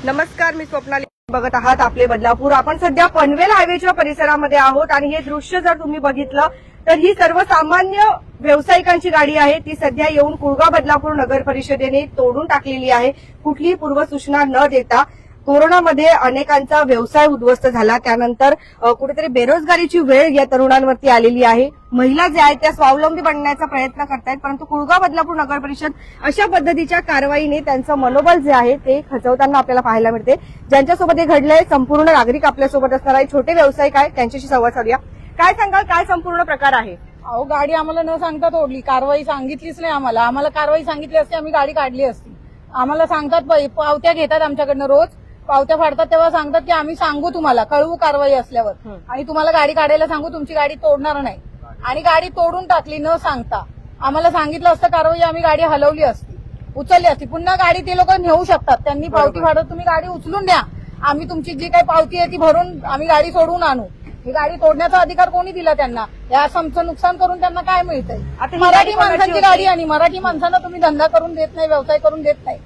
नमस्कार, मी स्वप्नाली बघत आहात आपले बदलापूर। आपण सध्या पनवेल हायवेच्या परिसरामध्ये आहोत आणि हे दृश्य जर तुम्ही बघितलं तर ही सर्वसामान्य व्यावसायिकांची गाडी आहे। ती सध्या येऊन कुळगाव बदलापूर नगर परिषदेने तोडून टाकलेली आहे, कुठलीही पूर्वसूचना न देता। कोरोनामध्ये अनेकांचा व्यवसाय उद्ध्वस्त झाला, त्यानंतर कुठेतरी बेरोजगारीची वेळ या तरुणांवरती आलेली आहे। महिला ज्या आहेत त्या स्वावलंबी बनण्याचा प्रयत्न करतायत, परंतु कुळगाव बदलापूर नगर परिषद अशा पद्धतीच्या कारवाईने त्यांचं मनोबल जे आहे ते खचवताना आपल्याला पाहायला मिळते। ज्यांच्यासोबत हे घडलंय, संपूर्ण नागरिक आपल्यासोबत असणार आहे, छोटे व्यावसायिक आहेत, त्यांच्याशी संवाद साधूया। काय सांगाल, काय संपूर्ण प्रकार आहे? अहो, गाडी आम्हाला न सांगता तोडली, कारवाई सांगितलीच नाही आम्हाला कारवाई सांगितली असती आम्ही गाडी काढली असती। आम्हाला सांगतात पावत्या घेतात आमच्याकडनं, रोज पावत्या फाडतात तेव्हा सांगतात की आम्ही सांगू तुम्हाला, कळवू कारवाई असल्यावर, आणि तुम्हाला गाडी काढायला सांगू, तुमची गाडी तोडणार नाही। आणि गाडी तोडून टाकली न सांगता। आम्हाला सांगितलं असतं कारवाई, आम्ही गाडी हलवली असती, उचलली असती। पुन्हा गाडी ते लोक नेऊ शकतात, त्यांनी पावती फाडत तुम्ही गाडी उचलून द्या, आम्ही तुमची जी काही पावती आहे ती भरून आम्ही गाडी सोडवून आणू। ही गाडी तोडण्याचा अधिकार कोणी दिला त्यांना? या आमचं नुकसान करून त्यांना काय मिळतंय? मराठी माणसांची गाडी, आणि मराठी माणसांना तुम्ही धंदा करून देत नाही, व्यवसाय करून देत नाही।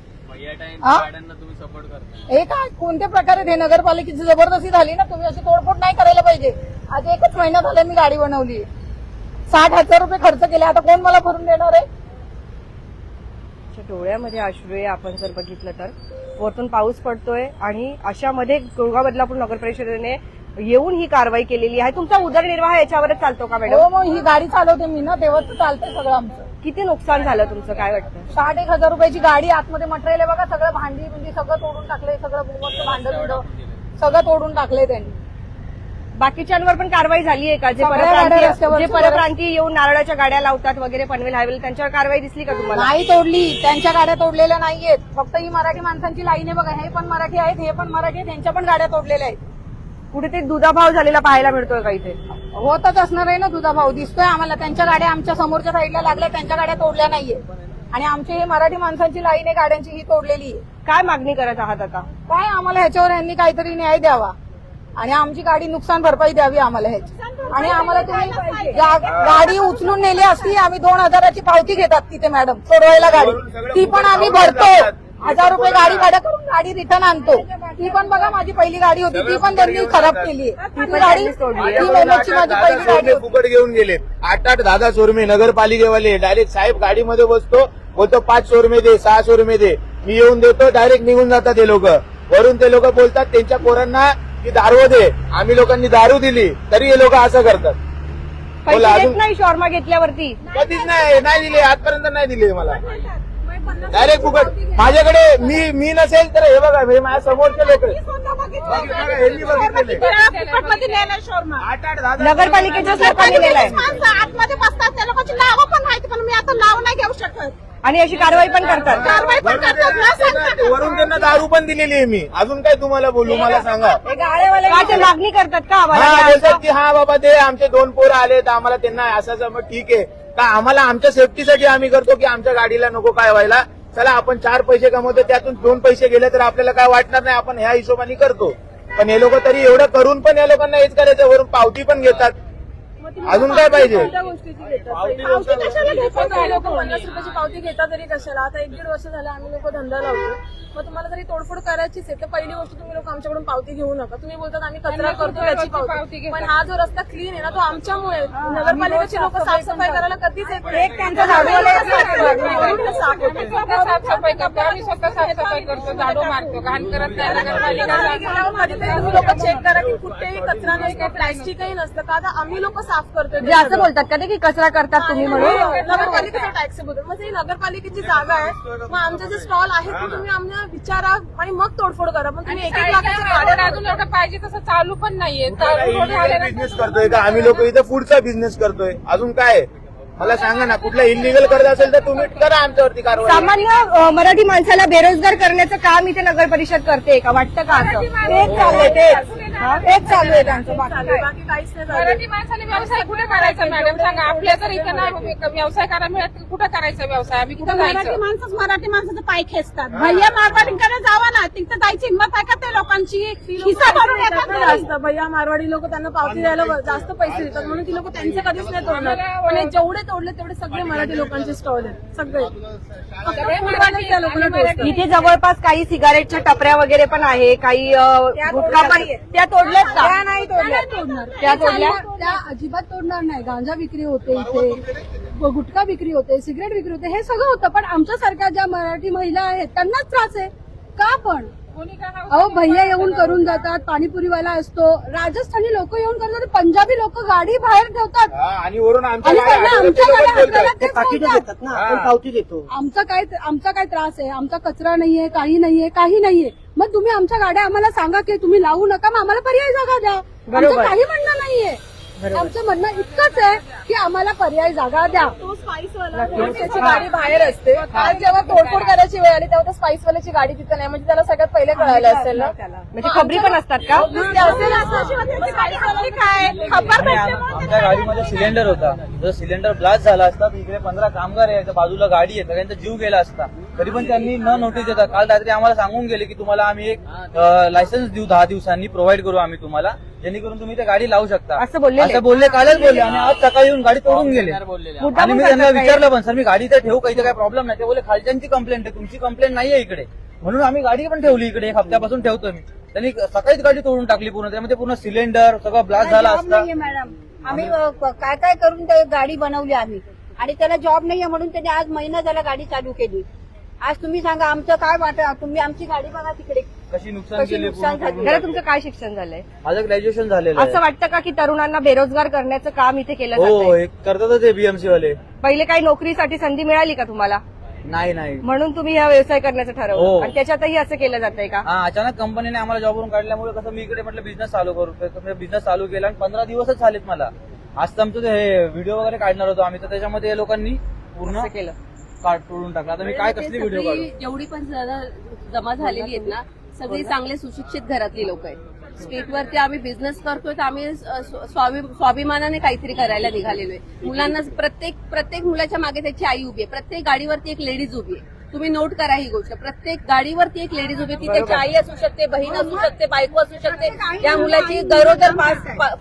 हे काय कोणत्या प्रकारे हे नगरपालिकेची जबरदस्ती झाली ना? तुम्ही अशी तोडफोड नाही करायला पाहिजे। आज 1च महिना झाला मी गाडी बनवली, 60,000 रुपये खर्च केले, आता कोण मला भरून देणार आहे? डोळ्यामध्ये अश्रू आहे। आपण जर बघितलं तर वरतून पाऊस पडतोय आणि अशामध्ये कुळगाव बदलापूर नगर परिषदेने येऊन ही कारवाई केलेली आहे। तुमचा उदरनिर्वाह याच्यावरच चालतो का मॅडम? हो, मग ही गाडी चालवते मी ना, तेव्हाच चालतंय सगळं आमचं। किती नुकसान झालं तुमचं, काय वाटतं? 60,000 रुपयाची गाडी, आतमध्ये मटेरियल आहे बघा, सगळं भांडी म्हणजे सगळं तोडून टाकलंय, सगळं भांडं सगळं तोडून टाकलंय त्यांनी। बाकीच्यांवर पण कारवाई झाली आहे का? जे परप्रांतीय येऊन नारळाच्या गाड्या लावतात वगैरे पनवेल हायवेला, त्यांच्यावर कारवाई दिसली का तुम्हाला? नाही तोडली, त्यांच्या गाड्या तोडलेल्या नाहीयेत, फक्त ही मराठी माणसांची लाईन आहे बघा, हे पण मराठी आहेत, हे पण मराठी आहेत, त्यांच्या पण गाड्या तोडलेल्या आहेत। कुठेतरी दुधाभाव झालेला पाहायला मिळतोय का इथे? होतच असणार आहे ना, दुधाभाव दिसतोय आम्हाला। त्यांच्या गाड्या आमच्या समोरच्या साईडला लागल्या, त्यांच्या गाड्या तोडल्या नाहीये, आणि आमची ही मराठी माणसांची लाईन आहे गाड्यांची, ही तोडलेली आहे। काय मागणी करत आहात आता? काय आम्हाला ह्याच्यावर यांनी काहीतरी न्याय द्यावा, आणि आमची गाडी नुकसान भरपाई द्यावी आम्हाला ह्याची। आणि आम्हाला तुम्ही गाडी उचलून नेली असती, आम्ही 2,000ची पावती घेतात तिथे मॅडम सोडवायला गाडी, ती पण आम्ही भरतो। 1,000 रुपये गाडी भाडं करून गाडी रिटर्न आणतो। ती पण बघा, माझी पहिली गाडी होती, ती पण त्यांनी खराब केली। ती गाडी माझी पहिली गाडी फुकट घेऊन गेले। 8-8, 10-10 शोरूमे नगरपालिकेवाले डायरेक्ट साहेब गाडीमध्ये बसतो, बोलतो 5 शोरूमे दे, 6 शोरूमे दे, मी येऊन देतो, डायरेक्ट निघून जातात हे लोक। वरून ते लोक बोलतात त्यांच्या पोरांना की दारू दे, आम्ही लोकांनी दारू दिली तरी हे लोक असं करतात। अजून नाही शॉर्मा घेतल्यावरती कधीच नाही दिले, आजपर्यंत नाही दिले मला, डायरेक्ट फुकट। माझ्याकडे मी नसेल तर हे बघा, हे माझ्या समोरचे लोक नगरपालिकेच्या लोकांनी नेलाय, आतमध्ये बसतात, त्या लोकांची नावं पण माहिती, पण मी आता नाव नाही घेऊ शकत, आणि अशी कारवाई पण करतात। वरून त्यांना दारू पण दिलेली आहे मी, अजून काय तुम्हाला बोलू, मला सांगा। गाड्यावाले मागणी करतात का? बोलतात की हा बाबा ते आमचे 2 पोरं आले तर आम्हाला त्यांना असं, मग ठीक आहे का? आम्हाला आमच्या सेफ्टीसाठी आम्ही करतो की आमच्या गाडीला नको काय व्हायला, चला आपण 4 पैसे कमवतो, त्यातून 2 पैसे गेले तर आपल्याला काय वाटणार नाही, आपण ह्या हिशोबाने करतो। पण हे लोक तरी एवढं करून पण या लोकांना हेच करायचं, वरून पावती पण घेतात, अजून काय पाहिजे? 50 रुपयाची पावती घेता तरी कशाला? आता 1-1.5 वर्ष झालं आम्ही लोक धंदा लावतो, मग तुम्हाला जरी तोडफोड करायचीच आहे तर पहिली गोष्ट तुम्ही लोक आमच्याकडून पावती घेऊ नका। तुम्ही बोलतात आम्ही कचरा करतो त्याची पावती, पण हा जो रस्ता क्लीन आहे ना तो आमच्यामुळे। नगरपालिकेचे लोक साफसफाई करायला कधीच येत नाही, त्यांचा साफसफाई करतो, आम्ही स्वतः साफसफाई करतो, झाडू मारतो, घाण करत नाही। नगरपालिका तुम्ही लोक चेक करा की कुठेही कचरा नसतो, प्लॅस्टिकही नसतं, का आता आम्ही लोक साफ करतोय। असं बोलतात का ते की कचरा करतात तुम्ही म्हणून? नगरपालिकेचा टॅक्स बोलतो, मग ही नगरपालिकेची जागा आहे, मग आमचे जे स्टॉल आहेत ते तुम्ही आम्हाला विचारा आणि मग तोडफोड करा। पण तुम्ही 1-1 लाखाचं अजून एवढं पाहिजे तसं चालू पण नाहीये, बिझनेस करतोय का आम्ही लोक इथे? फूडचा बिझनेस करतोय, अजून काय? मला सांगा ना, कुठलं इलिगल करत असेल तर तुम्ही करा आमच्यावरती कारवाई। सामान्य मराठी माणसाला बेरोजगार करण्याचं काम इथे नगर परिषद करते का? वाटतं का असं? तेच चालू आहे त्यांचं, बाकी काहीच नाही झालं। मराठी माणसाने व्यवसाय कुठे करायचा मॅडम सांगा? आपल्या तर इथं नाही व्यवसाय करायला मिळत, कुठं करायचा व्यवसाय? आम्ही कुठं मराठी जायचं? माणसंच मराठी माणसाचं पाय खेचतात। भैया मारवाडीकडे जावा ना, तिथं जायची हिंमत आहे का ते लोकांची खिसा भरून येतात घरी. जास्त भैया मारवाडी लोक त्यांना पावती द्यायला जास्त पैसे देतात म्हणून ती लोक त्यांचे कधीच नाही तोडणार. पण हे जेवढे तोडले तेवढे सगळे मराठी लोकांचे स्टॉल आहेत सगळे. फक्त पुढवालेच त्या लोकांना टोचतात. इथे जवळपास काही सिगारेटच्या टपऱ्या वगैरे पण आहे, काही गुटखा पण त्या तोडल्यात का? त्या नाही तोडणार. त्या तोडल्या? त्या अजिबात तोडणार नाही. गांजा विक्री होते इथे, गुटखा विक्री होते, सिगरेट विक्री होते, हे सगळं होतं. पण आमच्यासारख्या ज्या मराठी महिला आहेत त्यांनाच त्रास आहे का? पण अहो भैया येऊन करून जातात, पाणीपुरीवाला असतो, राजस्थानी लोक येऊन करतात, पंजाबी लोक गाडी बाहेर ठेवतात आणि वरून आणि त्यांना आमच्या गाड्या हाकलतात, तेच पाकिटं बोलतात. देतात ना, आपण पावती देतो. आमचा काय त्रास आहे? आमचा कचरा नाहीये, काही नाहीये. मग तुम्ही आमच्या गाड्या आम्हाला सांगा की तुम्ही लावू नका, मग आम्हाला पर्याय जागा द्या. आमचं काही म्हणणं नाहीये. आमचं म्हणणं इतकंच आहे की आम्हाला पर्याय जागा द्या. तो स्पाइसवाला त्याची गाडी बाहेर असते. आज जेव्हा तोडफोड करायची वेळ आली तेव्हा त्या स्पाइसवाल्याची गाडी तिथे नाही, म्हणजे त्याला सगळ्यात पहिले कळायला असेल ना. म्हणजे खबरी पण असतात का? आमच्या गाडीमध्ये सिलेंडर होता. जर सिलेंडर ब्लास्ट झाला असता तर इकडे 15 कामगार आहे, त्या बाजूला गाडी आहे, सगळ्यांचा जीव गेला असता. तरी पण त्यांनी न नोटीस देता काल रात्री आम्हाला सांगून गेले की तुम्हाला आम्ही एक लायसन्स देऊ 10 दिवसांनी प्रोव्हाइड करू आम्ही तुम्हाला, जेणेकरून तुम्ही ते गाडी लावू शकता. असं बोललेले? असं बोलले, कालच बोलले. आणि आज सकाळी येऊन गाडी तोडून गेले. आणि मी त्यांना विचारलं पण, सर मी गाडी इथे ठेवू का, इथे काय प्रॉब्लेम नाही. ते बोलले खालच्यांची कंप्लेंट आहे, तुमची कंप्लेंट नाहीये इकडे, म्हणून आम्ही गाडी पण ठेवली इकडे. एक हप्त्यापासून ठेवतोय मी. त्यांनी सकाळीच गाडी तोडून टाकली पूर्ण. त्यामध्ये पूर्ण सिलेंडर सगळं ब्लास्ट झाला असता. मॅडम आम्ही काय करून ते गाडी बनवली आम्ही, आणि त्याला जॉब नाहीये म्हणून त्याने आज महिना झाला गाडी चालू केली. आज तुम्ही सांगा आमचं काय वाटत? तुम्ही आमची गाडी बघा तिकडे कशी नुकसान कशी केली नुकसान पूर्ण. झाली. जरा तुमचं काय शिक्षण झालंय? माझं ग्रॅज्युएशन झालेलं असं आहे. वाटतं का की तरुणांना बेरोजगार करण्याचं काम इथे केलं हो, जातंय? हे करतातच हे बीएमसी वाले. पहिले काही नोकरीसाठी संधी मिळाली का तुम्हाला? नाही. म्हणून तुम्ही हा व्यवसाय करण्याचं ठरवलं हो. आणि त्याच्यातही असं केलं जातंय का? हा, अचानक कंपनीने आम्हाला जॉबवरून काढल्यामुळे कसं मी इकडे म्हटलं बिझनेस चालू करू. बिझनेस चालू केला आणि 15 दिवसच झालेत मला. आज तर आमचं हे व्हिडिओ वगैरे काढणार होतो आम्ही, तर त्याच्यामध्ये हे लोकांनी पूर्ण असं केलं. तोडून टाकला. आता मी काय कसली व्हिडिओ काढू? जेवढी पण जमा झालेली आहेत ना, सगळी चांगले सुशिक्षित घरातली लोक आहेत. स्ट्रीटवरती आम्ही बिझनेस करतोय, तर आम्ही स्वाभिमानाने काहीतरी करायला निघालेलो आहे. मुलांना प्रत्येक मुलाच्या मागे त्याची आई उभी आहे, प्रत्येक गाडीवरती एक लेडीज उभी आहे. तुम्ही नोट करा ही गोष्ट. प्रत्येक गाडीवरती एक लेडीज उभी, ती त्याची आई असू शकते, बहीण असू शकते, बायको असू शकते. या मुलाची गरोदर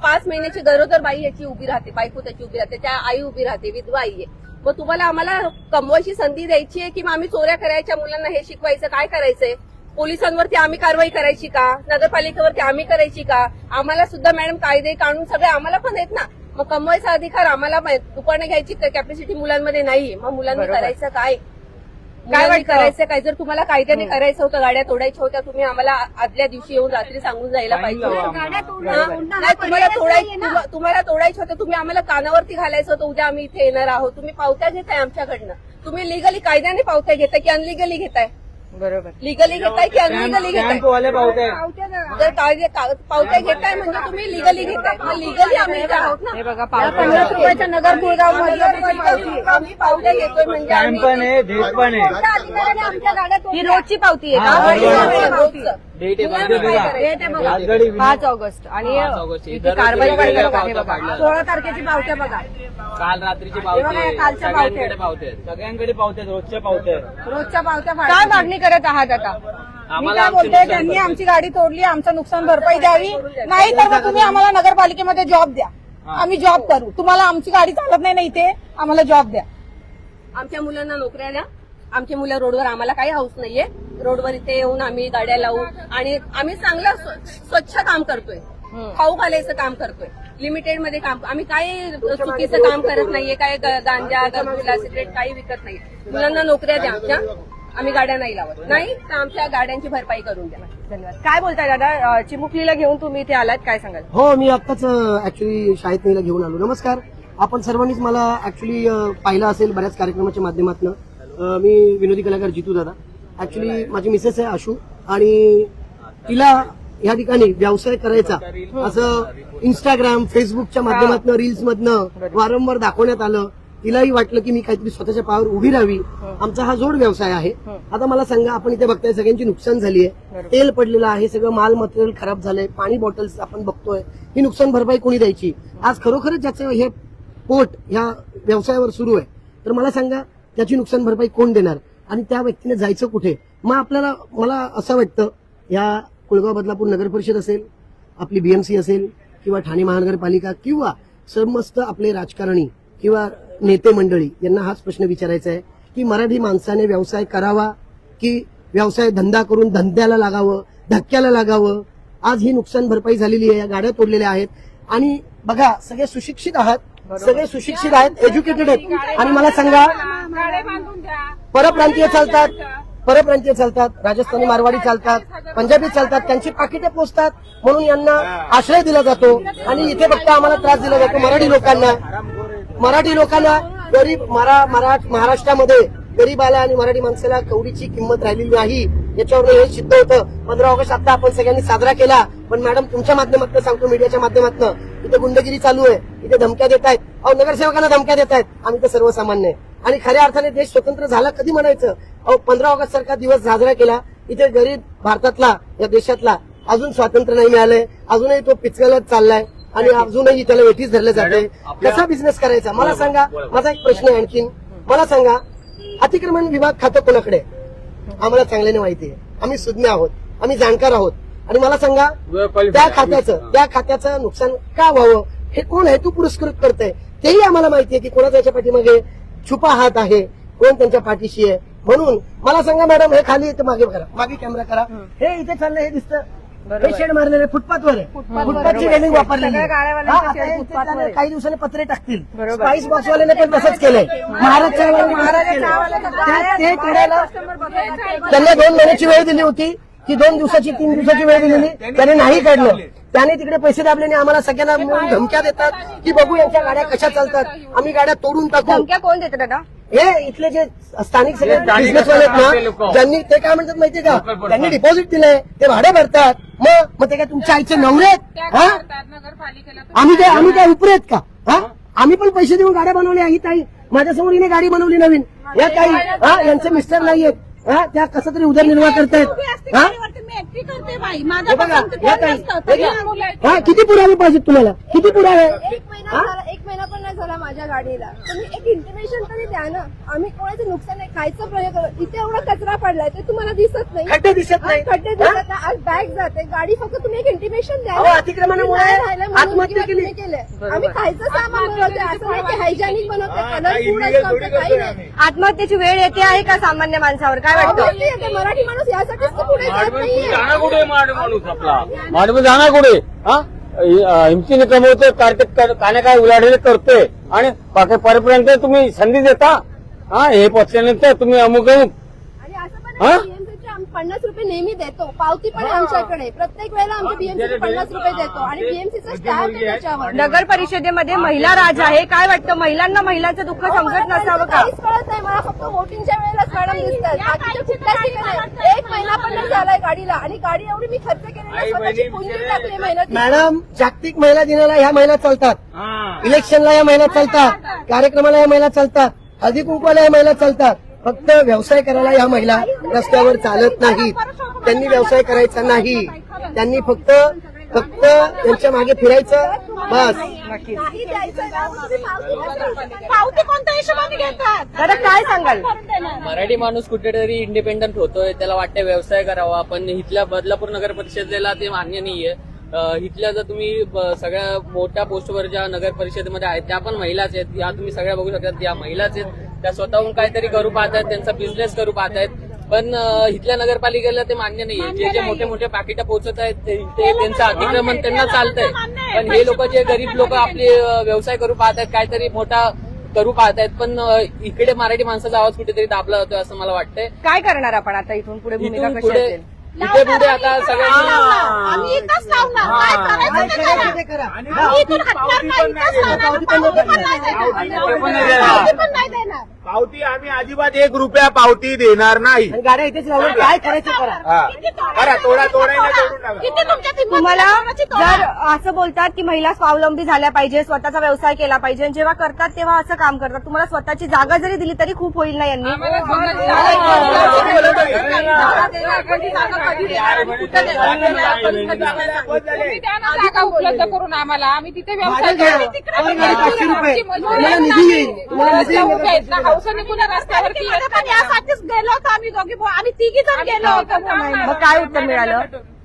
5 महिन्याची गरोदर बाई याची उभी राहते, बायको त्याची उभी राहते, त्या आई उभी राहते, विधवा आई आहे. मग तुम्हाला आम्हाला कमवायची संधी द्यायची आहे की मग आम्ही चोऱ्या करायच्या, मुलांना हे शिकवायचं? काय करायचंय? पोलिसांवरती आम्ही कारवाई करायची का? नगरपालिकेवरती आम्ही करायची का? आम्हाला सुद्धा मॅडम कायदे कानून सगळे आम्हाला पण आहेत ना. मग कमवायचा अधिकार आम्हाला दुकानं घ्यायची कॅपॅसिटी मुलांमध्ये नाही. मग मुलांनी करायचं काय? मुलांनी करायचं काय? जर तुम्हाला कायद्याने करायचं होतं, गाड्या तोडायच्या होत्या, तुम्ही आम्हाला आदल्या दिवशी येऊन रात्री सांगून जायला पाहिजे. नाही, तुम्हाला तोडायचं होतं, तुम्ही आम्हाला कानावरती घालायचं होतं, उद्या आम्ही इथे येणार आहोत. तुम्ही पावत्या घेताय आमच्याकडनं. तुम्ही लिगली कायद्याने पावत्या घेताय की अनलिगली घेताय? बरोबर. लिगली घेताय की अनलिगली घेताय? वाले पावते. जर पावत्या घेताय म्हणजे तुम्ही लिगली घेताय. मग लिगली आम्ही इथे आहोत ना. हे बघा 50 रुपयाच्या नगर गुळगाव मध्ये आम्ही पावत्या घेतोय म्हणजे स्टॅम्प पण आहे, डेट पण आहे. अधिकाऱ्याने आमच्या गाड्या ही रोजची पावती आहे हा, का? रोजचं. डेट आहे, मुलांना बघा. काय करायचं? राजगडी 5 ऑगस्ट आणि इथे कारवाई पण करत आहे बघा. 16 तारखेची पावत्या बघा. काल रात्रीची हे बघा, या कालच्या पावत्या. सगळ्यांकडे पावते, रोजच्या पावते. रोजच्या पावत्या काय फाडायच्या. मागणी करत आहात आता? मी काय बोलते, त्यांनी आमची गाडी तोडली, आमचं नुकसान भरपाई द्यावी, नाही तर मग तुम्ही आम्हाला नगरपालिकेमध्ये जॉब द्या, आम्ही जॉब करू. तुम्हाला आमची गाडी चालत नाही ना इथे, आम्हाला जॉब द्या. आमच्या मुलांना नोकऱ्या द्या. आमची मुलं रोडवर, आम्हाला काही हाऊस नाहीये. रोडवर इथे येऊन आम्ही गाड्या लावू आणि आम्ही चांगलं स्वच्छ काम करतोय, खाऊ घालायचं काम करतोय, लिमिटेड मध्ये काम. आम्ही काही चुकीचं काम करत नाहीये, काय गांजा गरबुला सिगरेट काही विकत नाही. मुलांना नोकऱ्या द्या आमच्या, आम्ही गाड्या नाही लावत. नाही तर आमच्या गाड्यांची भरपाई करून द्या. धन्यवाद. काय बोलताय दादा? चिमुकलीला घेऊन तुम्ही इथे आलात, काय सांगाल? हो, मी आत्ताच ऍक्च्युली शाळेत नेला घेऊन आलो. नमस्कार. आपण सर्वांनीच मला ऍक्च्युली पाहिलं असेल बऱ्याच कार्यक्रमाच्या माध्यमातून. मी विनोदी कलाकार जितू दादा. ऍक्च्युली माझी मिसेस आहे आशू, आणि तिला या ठिकाणी व्यवसाय करायचा असं इंस्टाग्राम, फेसबुकच्या माध्यमातून, रील्स मधनं वारंवार दाखवण्यात आलं. तिलाही वाटलं की मी काहीतरी स्वतःच्या पायावर उभी राहावी. आमचा हा जोड व्यवसाय आहे. आता मला सांगा, आपण इथे बघताय सगळ्यांची नुकसान झाली आहे, तेल पडलेलं आहे, सगळं माल मटेरियल खराब झालंय, पाणी बॉटल्स आपण बघतोय. ही नुकसान भरपाई कोणी द्यायची? आज खरोखरच ज्याचं हे पोट ह्या व्यवसायावर सुरू आहे, तर मला सांगा त्याची नुकसान भरपाई कोण देणार आणि त्या व्यक्तीने जायचं कुठे? मग मला असं वाटतं या कुळगाव बदलापूर नगर परिषद असेल, आपली बीएमसी असेल किंवा ठाणे महानगरपालिका किंवा समस्त आपले राजकारणी किंवा नेते मंडळी यांना हाच प्रश्न विचारायचा आहे की मराठी माणसाने व्यवसाय करावा की व्यवसाय धंदा करून धंद्याला लागावं, धक्क्याला लागावं. आज ही नुकसान भरपाई झालेली आहे, या गाड्या तोडलेल्या आहेत आणि बघा सगळे सुशिक्षित आहात, सगळे सुशिक्षित आहेत, एज्युकेटेड आहेत आणि मला सांगा गाड्या बांधून द्या. परप्रांतीय चालतात, राजस्थानी मारवाडी चालतात, पंजाबी चालतात, त्यांची पाकिटे पोचतात म्हणून यांना आश्रय दिला जातो आणि इथे फक्त आम्हाला त्रास दिला जातो मराठी लोकांना गरीब महाराष्ट्रामध्ये गरीबाला आणि मराठी माणसाला कवडीची किंमत राहिलेली नाही. याच्यावर हे सिद्ध होतं. 15 ऑगस्ट आता आपण सगळ्यांनी साजरा केला, पण मॅडम तुमच्या माध्यमातून सांगतो, मीडियाच्या माध्यमातून इथे गुंडगिरी चालू आहे, इथे धमक्या देत आहेत, नगरसेवकांना धमक्या देत आहेत. आम्ही तर सर्वसामान्य आहे आणि खऱ्या अर्थाने देश स्वतंत्र झाला कधी म्हणायचं? 15 ऑगस्ट सारखा दिवस साजरा केला, इथे गरीब भारतातला या देशातला अजून स्वातंत्र्य नाही मिळालंय, अजूनही तो पिचकलत चाललाय आणि अजूनही त्याला वेठीस धरले जाते. कसा बिझनेस करायचा मला सांगा. माझा एक प्रश्न आहे आणखीन, मला सांगा अतिक्रमण विभाग खातं कोणाकडे? आम्हाला चांगल्याने माहिती आहे, आम्ही सुज्ञ आहोत, आम्ही जाणकार आहोत आणि मला सांगा त्या खात्याचं नुकसान का व्हावं हे कोण हेतू पुरस्कृत करतंय तेही आम्हाला माहिती आहे की कोणाचा याच्या पाठीमागे छुपा हात आहे, कोण त्यांच्या पाठीशी आहे. म्हणून मला सांगा मॅडम, हे खाली इथे मागे करा, मागे कॅमेरा करा, हे इथे चाललंय, हे दिसतं, हे शेड मारलेले फुटपाथवर आहे, फुटपाथची रेलिंग वापरलेली आहे. काही दिवसांनी पत्रे टाकतील, स्पाइस बॉक्सवाल्याने पण तसंच केलंय. ते तोडायला त्यांना 2 महिन्याची वेळ दिली होती, की 2 दिवसाची 3 दिवसाची वेळ दिलेली, त्याने नाही काढलं. त्याने तिकडे पैसे दाबले, आम्हाला सगळ्यांना मिळून धमक्या देतात की बघू यांच्या गाड्या कशा चालतात, आम्ही गाड्या तोडून टाकू. धमक्या कोण देतं दादा? हे इथले जे स्थानिक सगळे बिझनेसवाले आहेत ना, ज्यांनी ते काय म्हणतात माहितीये का, त्यांनी डिपॉझिट दिलंय, ते भाडे भरतात, मग ते काय तुमच्या आईचे नवरे आहेत? हा, नगरपालिकेला आम्ही काय उपरे आहेत का? हा, आम्ही पण पैसे देऊन गाड्या बनवल्या. ही ताई माझ्यासमोर हिने गाडी बनवली नवीन, या ताई हा यांचे मिस्टर नाहीयेत, हा त्या कसं तरी उदरनिर्वाह करतायत. हा हे बघा, या ताई हा किती पुरावे पाहिजेत तुम्हाला? किती पुरावे? एक महिना पण नाही झाला माझ्या गाडीला. तुम्ही एक इंटिमेशन तरी द्या ना. आम्ही कोणाचं नुकसान नाही, खायचं प्रयोग. इथे एवढा कचरा पडलाय ते तुम्हाला दिसत नाही, खड्डे दिसत नाही, खड्डे दिसत नाही, आज बॅग जाते गाडी. फक्त तुम्ही एक इंटिमेशन द्या. अतिक्रमणामुळे आत्महत्या केली. आम्ही खायचं सामान बनवतोय, असं नाही की हायजेनिक बनवतोय, कलरफुल असतं, काही नाही. आत्महत्येची वेळ येते आहे का सामान्य माणसावर? काय वाटतं? Obviously येते. मराठी माणूस यासाठीच तर पुढे जात नाहीये. जाणार कुठे माणूस आपला? माणूस जाणार कुठे? हिमतीने कमवतोय, काने काय उलाढाली करतोय आणि बाकी पर्यंत तुम्ही संधी देता. हे पक्षानंतर तुम्ही अमुक आणि असं पण आहे, बीएमसीचे आम्ही 50 रुपये नेहमी देतो, पावती पण आहे आमच्याकडे. प्रत्येक वेळेला आमच्या बीएमसीचे 50 रुपये देतो आणि बीएमसीचा स्टॅम्प आहे त्याच्यावर. नगर परिषदेमध्ये महिला राज आहे, काय वाटतं महिलांना महिलांचं दुःख समजत नसावं का? काहीच कळत नाही मला. फक्त वोटिंगच्या वेळेलाच मॅडम दिसतात, बाकीच्या कुठल्याच ठिकाणी नाही. 1 महिना पण नाही झालाय गाडीला आणि गाडी एवढी मी खर्च केलेली, स्वतःची पुंजी टाकली मेहनत. मॅडम जागतिक महिला दिनाला ह्या महिला चालतात, इलेक्शनला या महिला चालतात, कार्यक्रमाला या महिला चालतात, हळदी कुंकवाला या महिला चालतात. फक्त व्यवसाय करायला ह्या महिला रस्त्यावर चालत नाहीत. त्यांनी व्यवसाय करायचा नाही, त्यांनी फक्त त्यांच्या मागे फिरायचं बस. नाही द्यायचं ना, तुम्ही पावती कोणत्या हिशोबाने घेतात? दादा काय सांगाल? मराठी माणूस कुठेतरी इंडिपेंडंट होतोय, त्याला वाटतं व्यवसाय करावा, पण इथल्या बदलापूर नगर परिषदेला ते मान्य नाहीये. इथल्या जर तुम्ही सगळ्या मोठ्या पोस्टवर ज्या नगर परिषदेमध्ये आहेत त्या पण महिलाच आहेत. या तुम्ही सगळ्या बघू शकता, त्या महिलाच आहेत. त्या स्वतःहून काहीतरी करू पाहत आहेत, त्यांचा बिझनेस करू पाहत आहेत, पण इथल्या नगरपालिकेला ते मान्य नाहीये. जे मोठे मोठे पाकिटं पोहोचत आहेत ते त्यांचं अतिक्रमण त्यांना चालतंय, पण हे लोक जे गरीब लोक आपले व्यवसाय करू पाहत आहेत, काहीतरी मोठा करू पाहत आहेत, पण इकडे मराठी माणसाचा आवाज कुठेतरी दाबला जातोय असं मला वाटतंय. काय करणार आपण आता इथून पुढे? भूमिका इथून कशी पुढे असेल? इथे पुढे आता सगळ्यांनी आम्ही इथंच लावणार. काय करायचं ते करा. आम्ही इथून हटणार नाही, इथंच लावणार. पावती पण नाही देणार. पावती पण नाही देणार. पावती आम्ही अजिबात 1 रुपया पावती देणार नाही. आणि गाड्या इथेच लावून काय करायचं करा. करा, तोडायला तोडून टाका. किती तुमच्या किंमत तुम्हाला लावण्याची जर असं बोलतात की महिला स्वावलंबी झाल्या पाहिजे, स्वतःचा व्यवसाय केला पाहिजे, आणि जेव्हा करतात तेव्हा असं काम करतात. तुम्हाला स्वतःची जागा जरी दिली तरी खूप होईल ना यांनी? जागा कधी देणार आणि कुठे देणार हे आपण कधीच नाही सांगितलं. जागा उपलब्ध करून आम्हाला आम्ही तिथे व्यवसाय भाडं घ्या. करू. तिकडे पर गाडी 500 रुपये. तुम्हाला निधी येईल. तुम्हाला निधी रस्त्यावर उभे आहेत येईल. ना, हौसेने पुन्हा रस्त्यावरती मध्ये पण यासाठीच गेलो होतो आम्ही दोघी आम्ही तिघी जण गेलो होतो मग काय उत्तर मिळालं?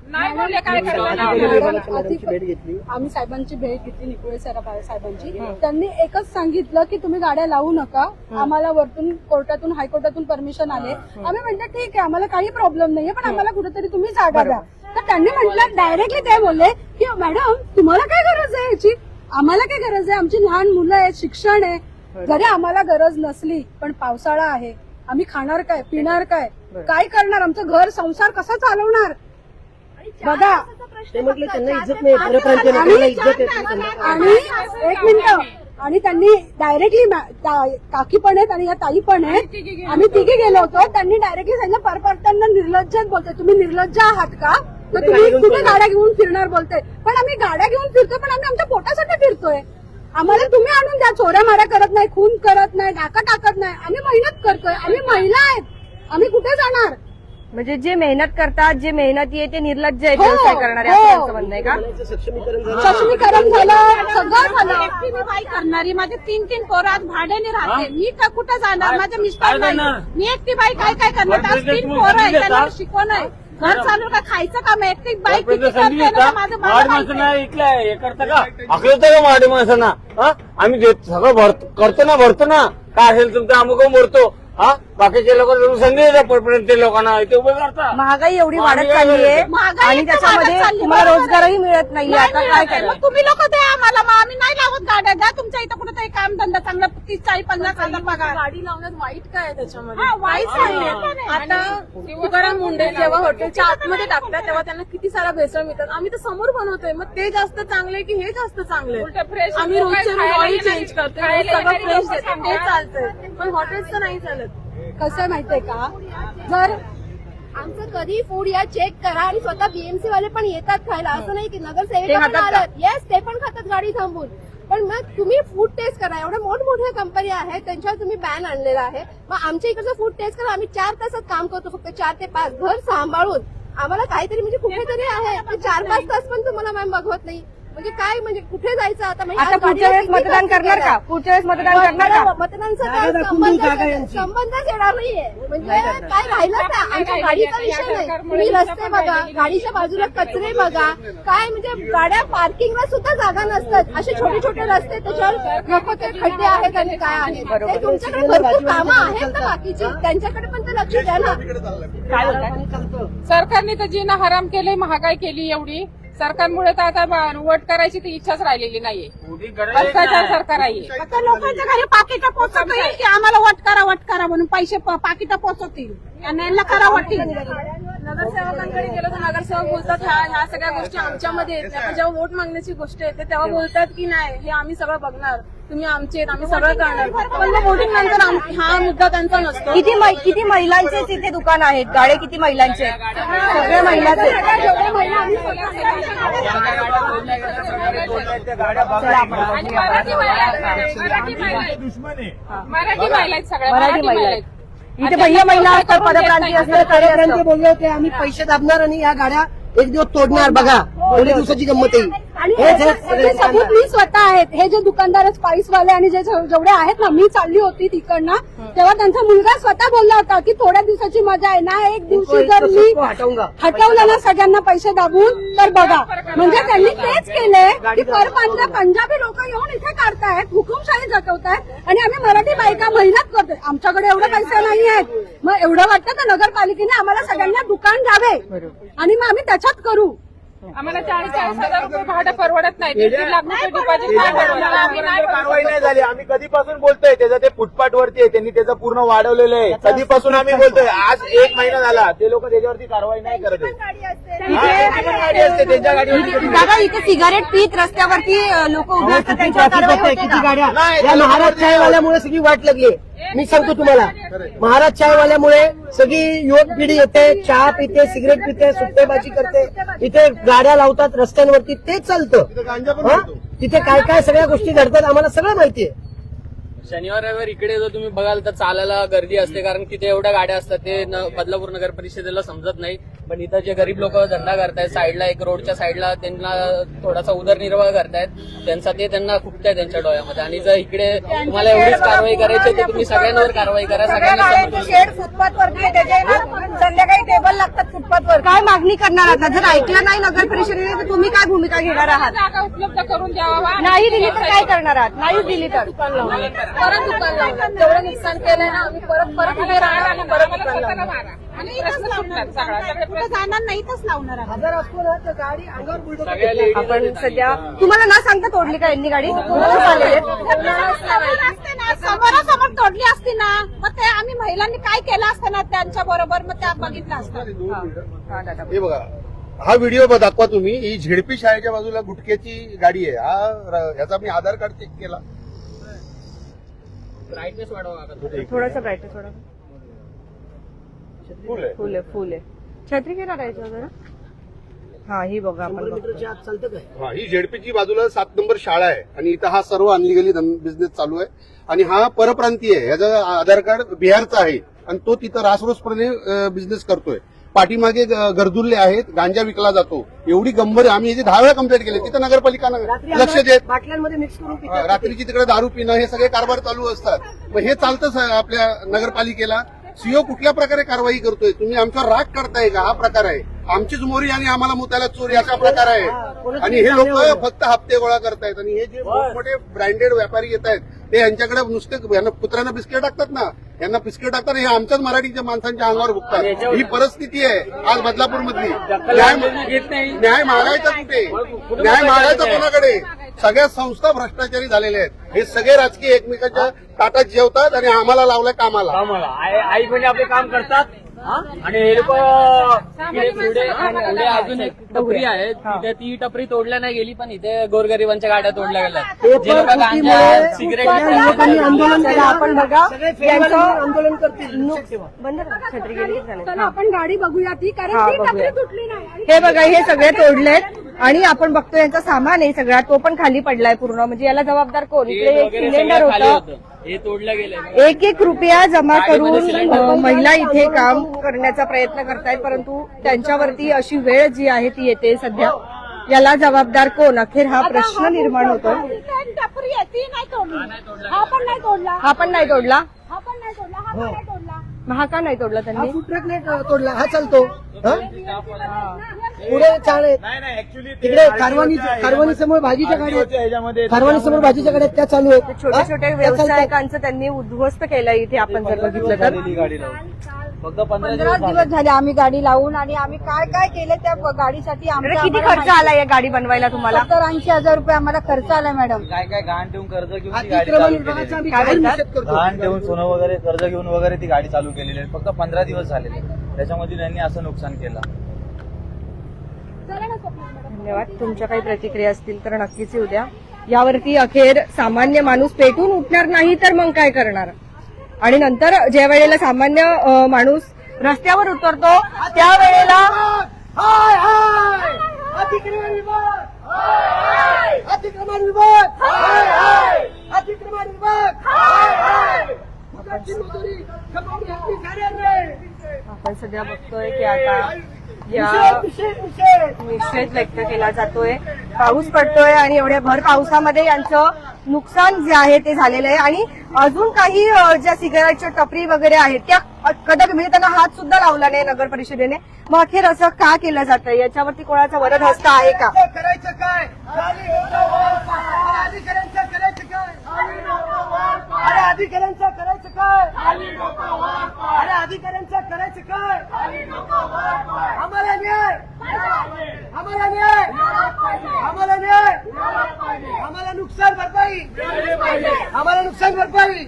नाही बोलले काय करणार. मॅडमची भेट घेतली. आम्ही साहेबांची भेट घेतली, निकुळे साहेबांची. त्यांनी एकच सांगितलं की तुम्ही गाड्या लावू नका, आम्हाला वरतून कोर्टातून हायकोर्टातून परमिशन आले. आम्ही म्हटलं ठीक आहे, आम्हाला काही प्रॉब्लेम नाहीये, पण आम्हाला कुठेतरी तुम्ही जागा द्या. तर त्यांनी म्हटलं, डायरेक्टली ते बोलले की मॅडम तुम्हाला काय गरज आहे याची, आम्हाला काय गरज आहे, आमची लहान मुलं आहेत, शिक्षण आहे. जरी आम्हाला गरज नसली पण पावसाळा आहे, आम्ही खाणार काय, पिणार काय, काय करणार, आमचं घर संसार कसा चालवणार बघा. ते म्हटलं त्यांना इज्जत नाही, परप्रांतीयांना इज्जत आहे. आणि एक मिनिट, आणि त्यांनी डायरेक्टली काकी पण आहेत आणि या ताई पण आहेत, आम्ही तिघे गेलो होतो. त्यांनी डायरेक्टली सांगितलं परप्रांतीयांना निर्लज्ज बोलते, तुम्ही निर्लज्ज आहात का, तर तुम्ही कुठे गाड्या घेऊन फिरणार बोलते. पण आम्ही गाड्या घेऊन फिरतोय, पण आम्ही आमच्या पोटासाठी फिरतोय. आम्हाला तुम्ही आणून द्या, चोऱ्या माऱ्या करत नाही, खून करत नाही, डाका टाकत नाही, आम्ही मेहनत करतोय, आम्ही महिला आहेत, आम्ही कुठे जाणार. म्हणजे जे मेहनत करतात, जे मेहनती आहे ते निर्लज्ज आहेत हो, व्यवसाय करणारे, हो. असं त्यांचं म्हणणं आहे का? सक्षमीकरण झालं. सक्षमीकरण झालं, सगळं झालं. एकटीने बाई करणारी, माझे 3-3 पोरं आज भाड्याने राहते, मी कुठं जाणार, माझे मिस्टर नाही, मी एकटी बाई काय काय करणार. आज 3 पोरं आहेत, त्यांना शिकवण आहे, घर चालू का, खायचं काम, एकटी बाई किती करते ना, माझं मला मराठी माहिती आहे. माणसांना इथल्या हे करता का, आखलं का मराठी माणसांना? हा, आम्ही सगळं भरतो ना, काय असेल तुमचं अमुक भरतो. हा, बाकीचे लोक संधी देतात परपर्यंत ते लोकांना इथे उभे करता. महागाई एवढी वाढत चालली आहे महागाई आणि तर त्याच्यामध्ये वाढत चालली. तुम्हाला रोजगारही मिळत नाहीये, नाही आता मिळत काय आहे. करायचं? मग तुम्ही लोक द्या आम्हाला, मग आम्ही नाही लावत गाड्या, द्या तुमच्या इथं कुठेतरी काम धंदा चांगला 30-40-50 हजार पगार. गाडी लावण्यात वाईट काय आहे त्याच्यामध्ये? हा, वाईट काहीच आहे. नाहीये. आता तुकाराम मुंडे जेव्हा हॉटेलच्या आतमध्ये टाकतात तेव्हा त्यांना किती सारा भेसळ मिळतात. आम्ही तर समोर बनवतोय, मग ते जास्त चांगले की हे जास्त चांगले? आम्ही रोजचे ऑइल चेंज करतोय, रोज सगळं फ्रेश देतो, ते चालतंय, पण हॉटेल्सचं नाही चालत. कसं आहे माहितीये का, जर आमचं कधी फूड या चेक करा आणि स्वतः बीएमसी वाले पण येतात खायला, असं नाही की ते नगरसेविका पण खातात का? आलात. येस, ते पण खातात गाडी थांबून. पण मग तुम्ही फूड टेस्ट करा, एवढ्या मोठमोठ्या कंपनी आहेत त्यांच्यावर तुम्ही बॅन आणलेला आहे. मग आमच्या इकडचं फूड टेस्ट करा, आम्ही 4 तासात काम करतो, फक्त 4 ते 5 घर सांभाळून. आम्हाला काहीतरी म्हणजे कुठेतरी आहे, 4-5 तास पण तुम्हाला मॅम बघवत नाही. म्हणजे काय, म्हणजे कुठे जायचं आता? म्हणजे आता आज पुढच्या वेळेस गाडीला मतदान किती करणार खर्च का? पुढच्या वेळेस मतदान करणार का? मतदानाचा जागा काय दाखवून देऊ, जागा यांची. संबंधच येणार नाहीये. म्हणजे काय राहिलं का? आमच्या गाडीचा विषय नाही. तुम्ही रस्ते बघा, गाडीच्या बाजूला कचरे बघा, काय म्हणजे गाड्या पार्किंगला सुद्धा जागा नसतात. असे छोटे छोटे रस्ते, त्याच्यावर नको ते खड्डे आहेत आणि काय आहेत. ते तुमच्याकडे भरपूर कामं आहेत ना बाकीची, त्यांच्याकडे पण तर लक्ष द्या ना. काय बोलताय? सरकारने तर जीना हराम केले, महागाई केली एवढी. सरकारमुळे तर आता वट करायची ती इच्छाच राहिलेली नाहीये. भ्रष्टाचार सरकार आहे. आता लोकांच्या घरी पाकिटं पोचत येईल की आम्हाला वट करा म्हणून पैसे पाकिटं पोचवतील, यांना करा वाटतील. नगरसेवकांकडे गेलो तर नगरसेवक बोलतात ह्या सगळ्या गोष्टी आमच्यामध्ये येत नाही. पण जेव्हा वोट मागण्याची गोष्ट येते तेव्हा बोलतात की नाही, हे आम्ही सगळं बघणार, तुम्ही आमचे आहेत, आम्ही सगळं करणार. पण मग वोटिंग नंतर हा मुद्दा त्यांचा नसतो. किती महिलांचे तिथे दुकान आहेत, गाडे किती महिलांचे आहेत? सगळ्या महिलाच आहेत. आणि मराठी महिला आहेत सगळ्या, मराठी महिला आहेत. इथे भैया महिला असतात, परप्रांती असतात, परप्रांतीय बोलले होते आम्ही पैसे दाबणार आणि या गाड्या एक दिवस तोडणार. बघा थोड्या दिवसाची गंमत येईल. आणि हेच हे सबूत मी स्वतः आहेत. हे जे दुकानदार स्पाइसवाले आणि जे जेवढे आहेत ना, मी चालली होती तिकडनं, तेव्हा त्यांचा मुलगा स्वतः बोलला होता की थोड्या दिवसाची मजा आहे ना, एक दिवशी जर मी हटवलं ना सगळ्यांना पैसे दाबून तर बघा. म्हणजे त्यांनी तेच केलंय की परप्रांतीय पंजाबी लोक येऊन इथे काढतायत, हुकुमशाही जगवतायत आणि आम्ही मराठी बायका मेहनत करतोय. आमच्याकडे एवढे पैसे नाही आहेत. मग एवढं वाटतं का नगरपालिकेने आम्हाला सगळ्यांना दुकान द्यावे आणि मग आम्ही त्याच्यात करू. आम्हाला 40-40 हजार रुपये भाडं परवडत नाही. 1.5 लाख रुपये डिपॉझिट नाही परवडणार. आम्ही नाही कारवाई नाही झाली. आम्ही कधीपासून बोलतोय, त्याचं ते फुटपाथ वरती आहे, त्यांनी त्याचं पूर्ण वाढवलेलं आहे. कधीपासून आम्ही बोलतोय, आज 1 महिना झाला, ते लोक त्याच्यावरती कारवाई नाही करत आहे. गाडी असते त्यांच्या गाडीवरती. दादा, इथे सिगारेट पीत रस्त्यावरती लोक उभे असतात, त्यांच्यावर कारवाई होते किती का? गाड्या नाही, या महाराज चायवाल्यामुळे सगळी वाट लागली. मी सांगतो तुम्हाला, महाराज चायवाल्यामुळे सगळी युवक पिढी येते, चहा पिते, सिगरेट पिते, सुट्टेबाजी करते, इथे गाड्या लावतात रस्त्यांवरती, ते चालतं. हं? तिथे काय काय सगळ्या गोष्टी घडतात आम्हाला सगळं माहितीये. शनिवार रविवार इकडे जर तुम्ही बघाल तर चालायला गर्दी असते, कारण तिथे एवढ्या गाड्या असतात, ते बदलापूर नगर परिषदेला समजत नाही. पण इथं जे गरीब लोक धंदा करतायत साईडला, एक रोडच्या साईडला, त्यांना थोडासा उदरनिर्वाह करतायत, त्यांना खुपताय त्यांच्या डोळ्यामध्ये. आणि जर इकडे तुम्हाला एवढीच कारवाई करायची तर तुम्ही सगळ्यांवर कारवाई करा. सगळ्यांना शेड फुटपाथ वरती त्याचे संध्याकाळी टेबल लागतात फुटपाथ वर. काय मागणी करणार आता? जर ऐकलं नाही नगर परिषदेने तर तुम्ही काय भूमिका घेणार आहात? जागा उपलब्ध करून द्यावा. नाही दिली तर काय करणार आहात? नाहीच दिली तर परत दुकान लावणार. जेवढं नुकसान केलंय ना आम्ही परत उभे राहणार आणि परत दुकान लावणार. आणि इथंच लावणार सगळा. कुठं जाणार नाही, इथंच लावणार आहोत. हजार असतो ना तर गाडी अंगावर बुलडोजर सगळ्या ladies आपण सध्या तुम्हाला ना सांगता तोडली का यांनी गाडी? समोरासमोर तोडली असती ना, मग ते आम्ही महिलांनी काय केलं असतं ना त्यांच्या बरोबर, मग त्या बघितलं असतं. हे बघा, हा व्हिडिओ दाखवा तुम्ही. ही झेडपी शाळेच्या बाजूला गुटख्याची गाडी आहे. ह्याचा मी आधार कार्ड चेक केला. ब्राईटनेस वाढवा. थोडासा ब्राईटनेस थोडा. फुल आहे. छत्री घेणार आहे जरा. हा ही बघा आपण बघतो. मीटरच्या आत चालतं काय? हा, ही झेडपीची बाजूला 7 नंबर शाळा आहे आणि इथं हा सर्व अनलिगली बिझनेस चालू आहे. आणि हा परप्रांतीय आहे. ह्याचं आधार कार्ड बिहारचा आहे आणि तो तिथं रासरोसपणे बिझनेस करतोय. पाठीमागे गरजुल्ले आहेत, गांजा विकला जातो. एवढी गंभीर, आम्ही याची 10 वेळा कंप्लेंट केली. तिथं नगरपालिका लक्ष देत. बाटल्यांमध्ये मिक्स करून पितात. रात्रीची तिकडे दारू पिणं हे सगळे कारभार चालू असतात. मग हे चालतं आपल्या नगरपालिकेला. सीओ कुठल्या प्रकारे कारवाई करतोय? तुम्ही आमचा राग काढताय का? हा प्रकार आहे. आमचीच मोरी आणि आम्हाला मुताला चोरी असा प्रकार आहे. आणि हे लोक फक्त हप्ते गोळा करतायत. आणि हे जे मोठे ब्रँडेड व्यापारी येत आहेत ते यांच्याकडे नुसते यांना कुत्र्यांना बिस्किट टाकतात ना, यांना बिस्किट टाकतात. हे आमच्याच मराठीच्या माणसांच्या अंगावर भुगतात. ही परिस्थिती आहे आज बदलापूर मधली. न्याय मागायचा कुठे? न्याय मागायचा कोणाकडे? सगळ्या संस्था भ्रष्टाचारी झालेल्या आहेत. हे सगळे राजकीय एकमेकांच्या ताटात जेवतात आणि आम्हाला लावलंय कामाला. आई म्हणजे आपले काम करतात आणि हे लोक पुढे अजून एक टपरी आहे तिथे, ती टपरी तोडल्या नाही गेली पण इथे गोरगरिबांच्या गाड्या तोडल्या गेल्या. जे लोक गांजा सिगरेट लोकांनी आंदोलन केलं. आपण बघा यांचं आंदोलन करतील. बंद करा. छत्री गेली चला झालं. आपण गाडी बघूया ती, हा, कारण ती बघूया. टपरी तुटली नाही. हे बघा हे सगळे तोडलेत आणि आपण बघतो यांचा सामान आहे सगळा तो पण खाली पडलाय पूर्ण. म्हणजे याला जबाबदार कोण? इकडे एक वगैरे सिलेंडर सगळं खाली होतं. होतं, हे तोडलं गेलंय. 1-1 रुपया जमा करून महिला इथे काम करण्याचा प्रयत्न करतायत, परंतु त्यांच्यावरती अशी वेळ जी आहे ती येते सध्या. याला जबाबदार कोण? अखेर हा प्रश्न निर्माण होतो. टपरी आहे ती नाही तोडली. हा पण नाही तोडला. हा पण नाही तोडला. हा पण नाही तोडला. हा पण नाही तोडला. मग हा का नाही तोडला हा त्यांनी? फूड ट्रक नाही तोडला, हा चालतो. हा? पुढे चाळ आहेत. तिकडे कारवानी समोर भाजीच्या गाड्या आहेत. कारवानी समोर भाजीच्या गाड्या आहेत, त्या चालू आहेत. छोट्या छोट्या व्यवसायिकांचं त्यांनी उद्ध्वस्त केलं इथे आपण जर बघितलं तर. गाडी लावून फक्त 15 दिवस झाले आम्ही गाडी लावून. आणि आम्ही काय काय केलं त्या गाडीसाठी तर किती खर्च आला या गाडी बनवायला तुम्हाला? 70-80 हजार रुपये आम्हाला खर्च आला मॅडम. काय घाण ठेवून कर्ज घेऊन ती गाडी अतिक्रमण चालू विभागाचा केलेली. आम्ही काय काय म्हणतात? निषेध करतो. गहाण ठेवून सोनं वगैरे कर्ज घेऊन वगैरे ती गाडी चालू केलेली आहे. फक्त 15 दिवस झालेले, त्याच्यामध्ये त्यांनी असं नुकसान केलं. धन्यवाद. तुमच्या काही प्रतिक्रिया असतील तर नक्कीच येऊ द्या. यावरती अखेर सामान्य माणूस पेटून उठणार नाही तर मग काय करणार? आणि नंतर ज्या वेळेला सामान्य माणूस रस्त्यावर उतरतो त्यावेळेला हाय हाय अतिक्रमण विभाग, हाय अतिक्रमण विभाग, हाय अतिक्रमण विभाग, हाय फुकटची मजुरी कमावून घेतली साऱ्यांनी. आपण सध्या बघतोय की आता या निषेध व्यक्त केला जातोय. पाऊस पडतोय आणि एवढ्या भर पावसामध्ये यांचं नुकसान जे आहे ते झालेलं आहे. आणि अजून काही ज्या सिगारेटच्या टपरी वगैरे आहेत त्या कदापि म्हणजे त्यांना हात सुद्धा लावला नाही नगर परिषदेने. मग अखेर असं का केलं जातं? याच्यावरती कोणाचा वरद हस्त आहे का? करायचं काय? अधिकाऱ्यांचं करायचं काय? अरे अधिकाऱ्यांचं करायचं काय? अरे अधिकाऱ्यांचं करायचं काय? आम्हाला न्याय, आम्हाला न्याय, आम्हाला न्याय, आम्हाला नुकसान भरपाई, आम्हाला नुकसान भरपाई,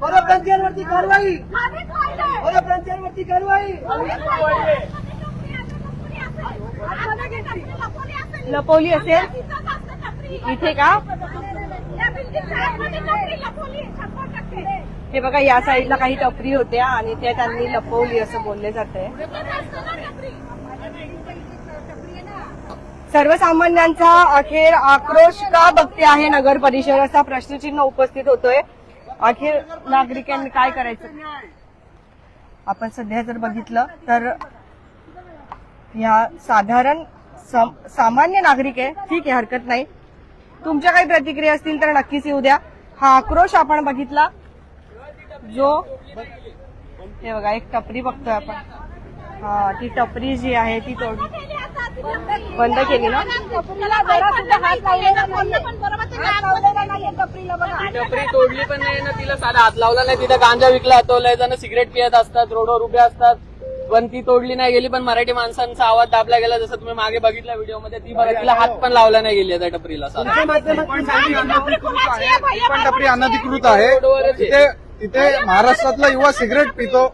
परप्रांतीयांवरती कारवाई, परप्रांतीयांवरती कारवाई. लपवली असेल इथे का? हे बघा या साईडला काही टपरी होत्या आणि त्या त्यांनी लपवली असं बोलले जाते. सर्वसामान्यांचा अखेर आक्रोश का बघते आहे नगर परिषद असा प्रश्नचिन्ह उपस्थित होतोय. अखेर नागरिकांनी काय करायचं? आपण सध्या जर बघितलं तर ह्या साधारण सामान्य नागरिक आहे. ठीक आहे, हरकत नाही. तुमच्या काही प्रतिक्रिया असतील तर नक्कीच येऊ द्या. हा आक्रोश आपण बघितला जो हे बघा एक टपरी बघतोय आपण. हा, ती टपरी जी आहे ती बंद केली ना. टपरी तोडली पण नाही ना, तिला साधा हात लावला नाही. तिथं गांजा विकला जातो, लय जण सिगरेट पियत असतात, रोडवर उभे असतात, पण ती तोडली नाही गेली. पण मराठी माणसांचा आवाज दाबला गेला, जसं तुम्ही मागे बघितला व्हिडिओमध्ये. ती बघा, तिला हात पण लावला नाही गेली त्या टपरीला. पण टपरी अनधिकृत आहे. तिथे महाराष्ट्रातला युवा सिगरेट पितो,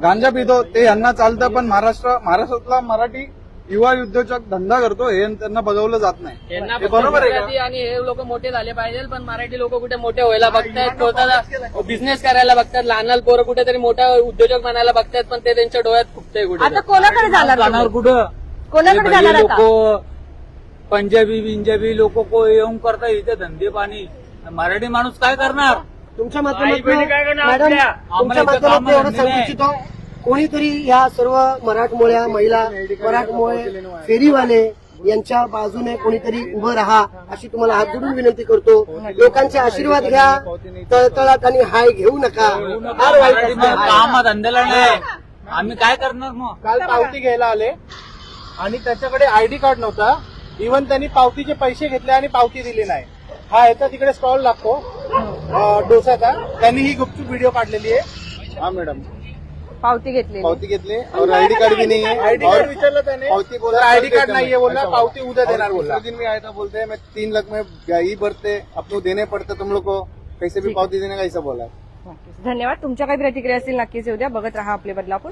गांजा पितो, ते यांना चालतं. पण महाराष्ट्रातला मराठी युवा उद्योजक धंदा करतो, हे त्यांना बघवलं जात नाही. यांना हे बरोबर आहे का? गुजराती आणि हे लोक मोठे झाले पाहिजे, पण मराठी लोक कुठे मोठे व्हायला बघतायत, स्वतःला बिझनेस करायला बघतात. लहान लहान पोरं कुठेतरी मोठा उद्योजक बनायला बघतायत, पण ते त्यांच्या डोळ्यात खुपतंय कुठे. आता कोणाकडे जाणार जाणार तुम्ही? कुठं? कोणाकडे जाणार आता? लोक पंजाबी लोक को येऊन करतात इथे धंदे पाणी. मराठी माणूस काय करणार? तुमच्या माध्यमातून मॅडम तुमच्या माध्यमातून एवढं सांगू इच्छितो, कोणीतरी या सर्व मराठमोळ्या महिला, मराठमोळे फेरीवाले यांच्या बाजूने कोणीतरी उभं राहा अशी तुम्हाला हात जोडून विनंती करतो. लोकांचे आशीर्वाद घ्या, तळतळात आणि हाय घेऊ नका. फार वाईट मराठी असतं. माणूस काम धंद्याला नाही, आम्ही काय करणार मग? काल पावती घ्यायला आले आणि त्याच्याकडे आयडी कार्ड नव्हता. इव्हन त्यांनी पावतीचे पैसे घेतले आणि पावती दिली नाही. हा याचा तिकडे स्टॉल लागतो डोसाचा, त्यांनी ही गुपचूप व्हिडिओ काढलेली आहे. हा मॅडम, पावती घेतली. पावती घेतले और आईडी कार्ड भी नहीं है. आईडी कार्ड विचारलं त्याने, पावती बोला आईडी कार्ड नहीं है, बोला पावती उद्या देणार. बोला दिन में आया था, बोलते हैं मैं 3 लाख में ही भरते, अपने देने पड़ते तुम लोग को, कैसे भी पावती देने का ऐसा बोला. धन्यवाद. तुमच्या काही प्रतिक्रिया असतील नक्कीच येऊ द्या. बघत राहा आपले बदलापूर.